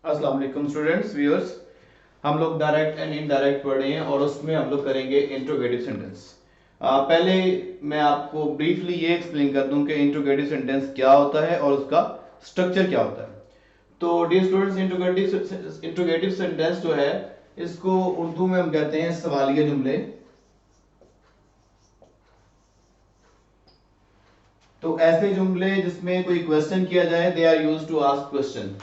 अस्सलाम वालेकुम students viewers. हम लोग डायरेक्ट एंड इनडायरेक्ट पढ़े हैं और उसमें हम लोग करेंगे इंट्रोगेटिव सेंटेंस। पहले मैं आपको ब्रीफली ये एक्सप्लेन कर दूं कि इंट्रोगेटिव सेंटेंस क्या होता है और उसका स्ट्रक्चर क्या होता है। तो डियर स्टूडेंट्स, इंट्रोगेटिव सेंटेंस जो है इसको उर्दू में हम कहते हैं सवालिया जुमले। तो ऐसे जुमले जिसमें कोई क्वेश्चन किया जाए, they are used to ask question.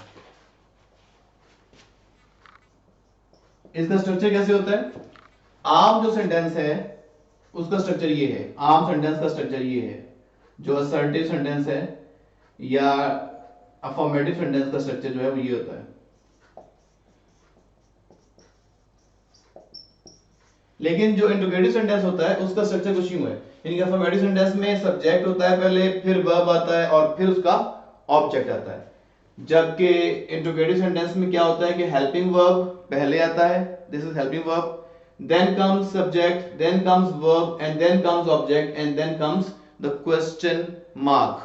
इसका स्ट्रक्चर कैसे होता है? आम जो सेंटेंस है उसका स्ट्रक्चर ये है, आम सेंटेंस का स्ट्रक्चर ये है। जो असर्टिव सेंटेंस है या अफर्मेटिव सेंटेंस का स्ट्रक्चर जो है वो ये होता है। लेकिन जो इंट्रोगेटिव सेंटेंस होता है उसका स्ट्रक्चर कुछ यूं है, यानी कि अफर्मेटिव सेंटेंस में सब्जेक्ट होता है पहले, फिर वर्ब आता है और फिर उसका ऑब्जेक्ट आता है। जबकि इंट्रोगेटिव सेंटेंस में क्या होता है कि हेल्पिंग वर्ब पहले आता है, this is helping verb, then comes subject, then comes verb, and then comes object, and then comes the question mark।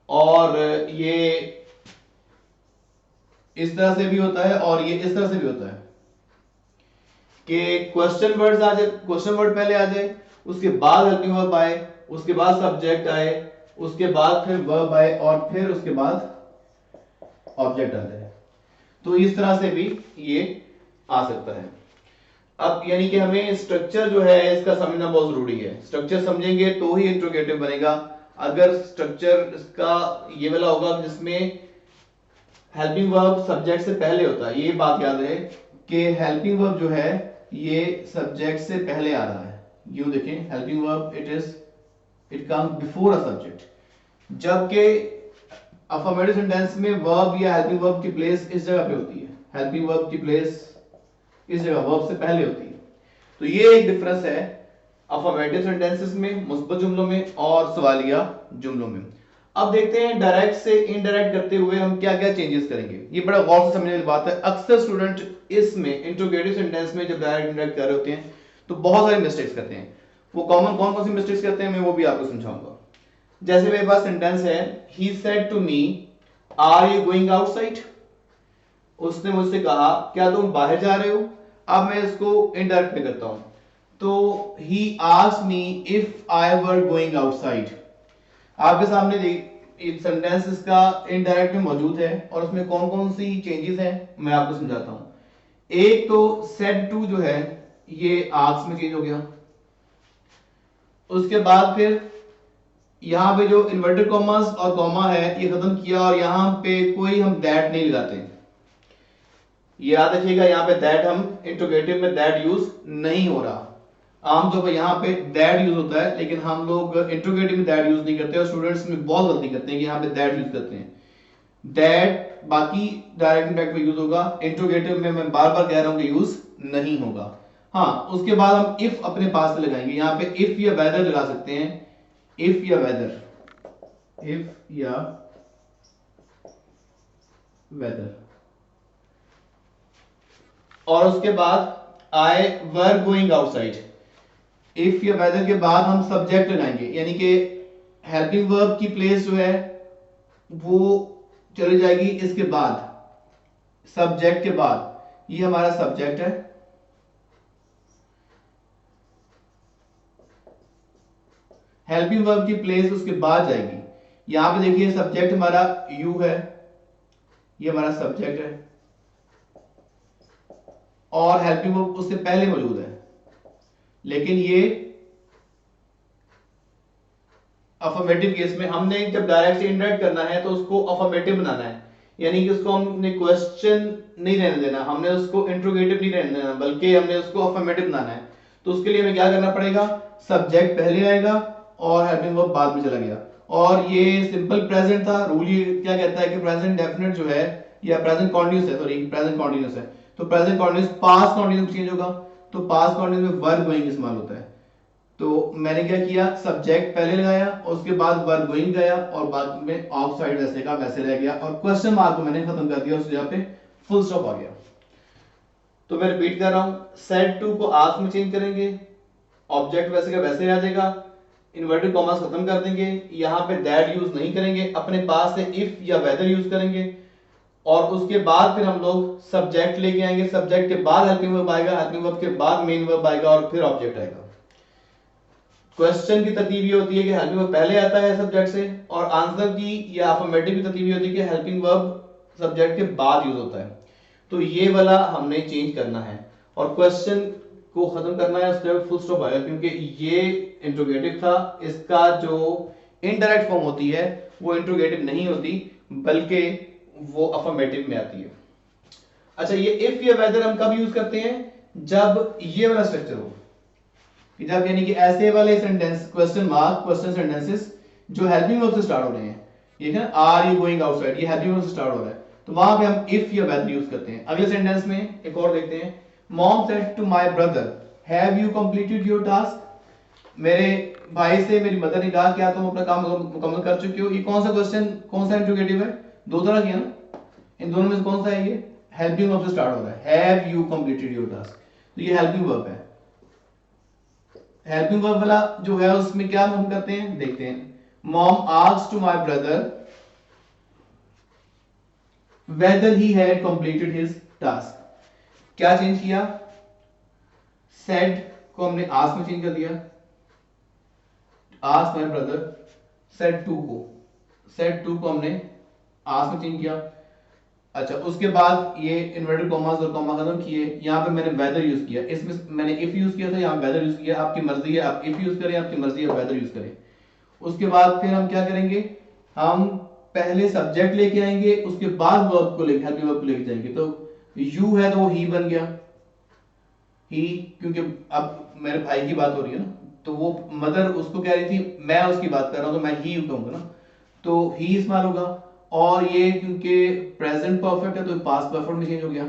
और ये इस तरह से भी होता है और ये इस तरह से भी होता है कि क्वेश्चन वर्ड्स आ जाए, क्वेश्चन वर्ड पहले आ जाए, उसके बाद हेल्पिंग वर्ब आए, उसके बाद सब्जेक्ट आए, उसके बाद फिर वर्ब आए और फिर उसके बाद ऑब्जेक्ट आ जाए। तो इस तरह से भी ये आ सकता है। अब यानी कि हमें स्ट्रक्चर जो है इसका समझना बहुत जरूरी है। स्ट्रक्चर समझेंगे तो ही इंट्रोगेटिव बनेगा। अगर स्ट्रक्चर इसका ये वाला होगा जिसमें हेल्पिंग वर्ब सब्जेक्ट से पहले होता है, ये बात याद रहे कि हेल्पिंग वर्ब जो है ये सब्जेक्ट से पहले आ रहा है। यूं देखें, helping verb it comes before a subject. जबकि अफर्मेटिव सेंटेंस में वर्ब या हेल्पिंग वर्ब की प्लेस इस जगह पे होती है, हेल्पिंग वर्ब की प्लेस इस जगह वर्ब से पहले होती है। तो ये एक डिफरेंस है अफर्मेटिव सेंटेंसेस में, मुस्बत जुमलों में और सवालिया जुमलों में। अब देखते हैं डायरेक्ट से इनडायरेक्ट करते हुए हम क्या क्या चेंजेस करेंगे। ये बड़ा गौर से समझने वाली बात है। अक्सर स्टूडेंट इसमें इंट्रोगेटिव सेंटेंस में जब डायरेक्ट इनडायरेक्ट कर रहे होते हैं तो बहुत सारी मिस्टेक्स करते हैं। वो कॉमन कौन कौन सी मिस्टेक्स करते हैं मैं वो भी आपको समझाऊंगा। जैसे मेरे पास सेंटेंस है, he said to me are you going outside. उसने मुझसे कहा क्या तुम बाहर जा रहे हो। अब मैं इसको इनडायरेक्ट में करता हूं, तो he asked me if I were going outside. आपके सामने एक सेंटेंस इसका इनडायरेक्ट में मौजूद है और उसमें कौन कौन सी चेंजेस हैं मैं आपको समझाता हूं। एक तो सेड टू जो है ये आस्क में चेंज हो गया। उसके बाद फिर यहां पे जो इन्वर्टेड कॉमास और कॉमा है ये खत्म किया और यहां पे कोई हम दैट नहीं लगाते। याद रखिएगा यहां पे दैट हम इंट्रोगेटिव में दैट यूज नहीं हो रहा। आमतौर पर यहाँ पे दैट यूज होता है लेकिन हम लोग इंट्रोगेटिव में दैट यूज नहीं करते और स्टूडेंट्स में बहुत गलती करते हैं कि यहाँ पे दैट यूज करते हैं। दैट बाकी डायरेक्ट इंपैक्ट में यूज होगा, इंट्रोगेटिव में मैं बार बार कह रहा हूं कि यूज नहीं होगा। हाँ, उसके बाद हम इफ अपने पास से लगाएंगे। यहाँ पे इफ या वेदर लगा सकते हैं, इफ या वेदर, इफ या वेदर। और उसके बाद आई वर गोइंग आउटसाइड। इफ या वेदर के बाद हम सब्जेक्ट लगाएंगे, यानी कि हेल्पिंग वर्ब की प्लेस जो है वो चली जाएगी इसके बाद, सब्जेक्ट के बाद। ये हमारा सब्जेक्ट है, हेल्पिंग वर्ब की प्लेस उसके बाद जाएगी। यहां पे देखिए सब्जेक्ट हमारा यू है, ये हमारा सब्जेक्ट है और हेल्पिंग वर्ब उससे पहले मौजूद है। लेकिन ये अफर्मेटिव केस में हमने जब डायरेक्ट से इनडायरेक्ट करना है तो उसको अफर्मेटिव बनाना है, यानी कि उसको हमने क्वेश्चन नहीं रहने देना, हमने उसको इंट्रोगेटिव नहीं रहने देना, बल्कि हमने उसको अफर्मेटिव बनाना है। तो उसके लिए हमें क्या करना पड़ेगा, सब्जेक्ट पहले आएगा और हेल्पिंग वर्ब बाद में चला गया। और ये सिंपल प्रेजेंट था। रूल ये क्या कहता है कि प्रेजेंट डेफिनेट जो है या प्रेजेंट कॉन्टिन्यूस है, सॉरी प्रेजेंट कॉन्टिन्यूस है, तो present continuous past continuous change होगा। तो पास्ट कॉन्टिन्यूस में वर्ब गोइंग इस्तेमाल होता है। तो मैंने क्या किया, सब्जेक्ट पहले लगाया और उसके बाद वर्ब गोइंग गया और बाद में आउटसाइड वैसे का वैसे रह गया और क्वेश्चन मार्क को मैंने खत्म कर दिया, उस जगह पे फुल स्टॉप आ गया। तो मैं रिपीट कर रहा हूं, सेड टू को आस्क में चेंज करेंगे, ऑब्जेक्ट वैसे का वैसे आ जाएगा, इन्वर्टेड कॉमास खत्म कर देंगे, यहां पे दैट यूज नहीं करेंगे, अपने पास से इफ या वेदर यूज करेंगे। और उसके बाद फिर हम लोग सब्जेक्ट लेके आएंगे, सब्जेक्ट के बाद हेल्पिंग वर्ब आएगा, हेल्पिंग वर्ब के बाद मेन वर्ब आएगा और फिर ऑब्जेक्ट आएगा। क्वेश्चन की तरतीब ये होती है कि हेल्पिंग वर्ब पहले आता है सब्जेक्ट से, और आंसर की या अफर्मेटिव की तरतीब ये होती है कि हेल्पिंग वर्ब सब्जेक्ट के बाद यूज होता है। तो ये वाला हमने चेंज करना है और क्वेश्चन को खत्म करना है, उसके बाद फुल स्टॉप आएगा, क्योंकि ये इंट्रोगेटिव था। इसका जो इनडायरेक्ट फॉर्म होती है वो इंट्रोगेटिव नहीं होती बल्कि वो अफर्मेटिव में आती है। अच्छा, ये इफ या वेदर हम कब यूज करते हैं? जब ये वाला स्ट्रक्चर हो, जब यानी कि ऐसे वाले sentence, question mark question sentences जो हेल्पिंग वर्ब से स्टार्ट हो रहे हैं, ये है ना, आर यू गोइंग आउटसाइड, ये हेल्पिंग वर्ब से स्टार्ट हो रहा है, तो वहां पे हम इफ या वेदर यूज करते हैं। अगले सेंटेंस में एक और देखते हैं, mom said to my brother have you completed your task. मेरे भाई से मेरी मदर ने कहा क्या तुम अपना काम मुकम्मल कर चुके हो। ये कौन सा क्वेश्चन, कौन सा इंट्रोगेटिव है? दो तरह के हैं ना, इन दोनों में से कौन सा है? ये हेल्पिंग वर्ब से स्टार्ट हो रहा है, have you completed your task, तो ये हेल्पिंग वर्ब है। हेल्पिंग वर्ब वाला जो है उसमें क्या हम करते हैं, देखते हैं। Mom asked to my brother whether he had completed his task. क्या चेंज किया? सेड को हमने आस्क में चेंज कर दिया, ask my brother, said to को हमने आस्क में चेंज किया। अच्छा, उसके बाद ये इन्वर्टेड कॉमास और कॉमा खत्म किए, यहां पे मैंने वेदर यूज किया, इसमें मैंने इफ यूज किया था, यहां वेदर यूज किया। आपकी मर्जी है, आप इफ यूज करें, आपकी मर्जी है वेदर यूज करें। उसके बाद फिर हम क्या करेंगे, हम पहले सब्जेक्ट लेके आएंगे, उसके बाद वर्ब को लेके, हेल्पिंग वर्ब को लेके जाएंगे। तो यू है तो वो ही बन गया, ही, क्योंकि अब मेरे भाई की बात हो रही है ना, तो वो मदर उसको कह रही थी, मैं उसकी बात कर रहा हूं तो मैं ही कहूंगा ना, तो ही इस्तेमाल होगा। और ये क्योंकि प्रेजेंट परफेक्ट है तो पास्ट परफेक्ट में चेंज हो गया,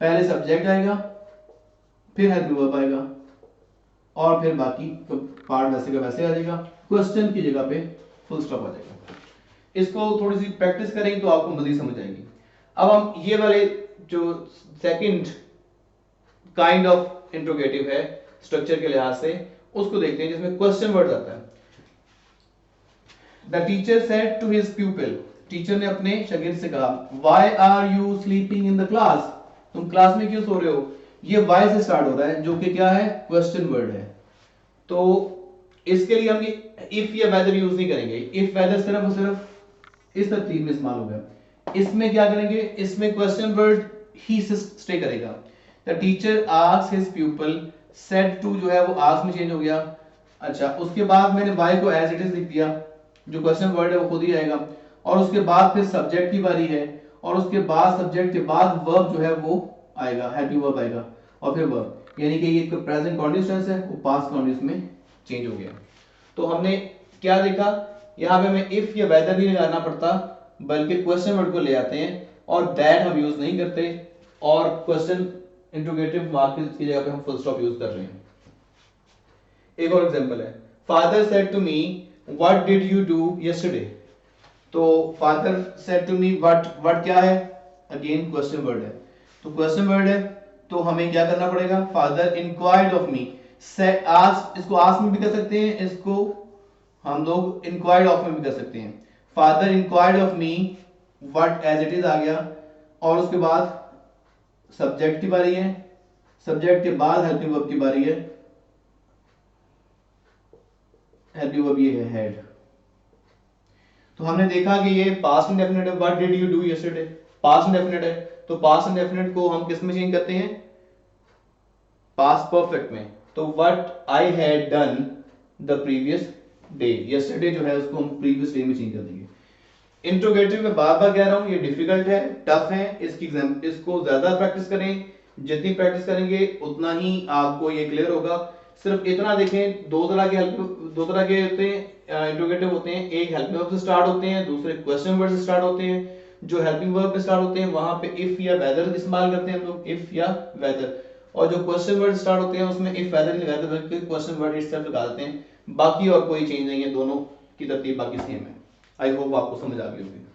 पहले सब्जेक्ट आएगा फिर हेल्पिंग वर्ब आएगा और फिर बाकी पार्ट वैसे का वैसे आ जाएगा, क्वेश्चन की जगह पे फुल स्टॉप आ जाएगा। इसको थोड़ी सी प्रैक्टिस करेंगे तो आपको मजीद समझ आएगी। अब हम ये वाले जो सेकंड काइंड ऑफ इंट्रोगेटिव है स्ट्रक्चर के लिहाज से, उसको देखते हैं जिसमें क्वेश्चन वर्ड आता है। The teacher said to his pupil, teacher ने अपने शागिर्द से कहा, why are you sleeping in the class, तुम क्लास में क्यों सो रहे हो। ये व्हाई से स्टार्ट हो रहा है जो कि क्या है, क्वेश्चन वर्ड है। तो इसके लिए हम ये इफ या वेदर यूज नहीं करेंगे, इफ वेदर सिर्फ और सिर्फ इस तरतीब में इस्तेमाल होगा। इसमें क्या करेंगे, इसमें क्वेश्चन वर्ड ही से स्टे करेगा। The teacher asked his pupil, said to जो है वो आस्क में चेंज हो गया। अच्छा, उसके बाद मैंने वाई को एज इट इज लिख दिया, जो क्वेश्चन वर्ड है वो खुद ही आएगा। और उसके बाद फिर सब्जेक्ट की बारी है, और उसके बाद सब्जेक्ट के बाद वर्ब जो है वो आएगा, हेल्पिंग वर्ब आएगा और फिर वर्ब, यानी कि ये प्रेजेंट कंटीन्यूअस है वो पास्ट कंटीन्यूअस में चेंज हो गया। तो हमने क्या देखा, यहाँ पे हमें इफ या वेदर नहीं लगाना पड़ता बल्कि क्वेश्चन वर्ड को ले आते हैं और दैट हम यूज नहीं करते, और क्वेश्चन इंट्रोगेटिव मार्क की जगह पे हम फुल स्टॉप यूज कर रहे हैं। एक और एग्जांपल है, father said to me what did you do yesterday. तो father said to me, what क्या है, अगेन क्वेश्चन वर्ड है, तो क्वेश्चन वर्ड है तो हमें क्या करना पड़ेगा, father inquired of me, ask, इसको आस्क में भी कर सकते हैं, इसको हम लोग इंक्वायर्ड ऑफ में भी कर सकते हैं। Father inquired of me, what age it is आ गया, और उसके बाद सब्जेक्ट की बारी है, सब्जेक्ट के बाद हेल्पिंग वर्ब की बारी है, हेल्पिंग वर्ब ये है हैड। तो हमने देखा कि ये पास्ट इंडेफिनिट है, what did you do yesterday, past indefinite है, तो पास्ट इंडेफिनिट को हम किस में चेंज करते हैं, पास्ट परफेक्ट में। तो what I had done the previous day, yesterday जो है उसको हम प्रीवियस डे में चेंज कर देंगे। इंट्रोगेटिव में बार बार कह रहा हूं ये डिफिकल्ट है, टफ है, इसको ज्यादा प्रैक्टिस करें, जितनी प्रैक्टिस करेंगे उतना ही आपको ये क्लियर होगा। सिर्फ इतना देखें, दो तरह के होते हैं इंट्रोगेटिव होते हैं, एक हेल्पिंग वर्ब से स्टार्ट होते हैं, दूसरे क्वेश्चन वर्ड से स्टार्ट होते हैं। जो हेल्पिंग वर्ब पे स्टार्ट होते हैं वहां पे इफ या वेदर इस्तेमाल करते हैं हम लोग, इफ या वेदर, और जो क्वेश्चन वर्ड स्टार्ट होते हैं उसमें इफ वेदर नहीं लगाते बल्कि क्वेश्चन वर्ड इटसेल्फ लगा देते हैं। बाकी और कोई चेंज नहीं है, दोनों की तरतीब बाकी सेम है। आई होप आपको समझ आ गई होगी।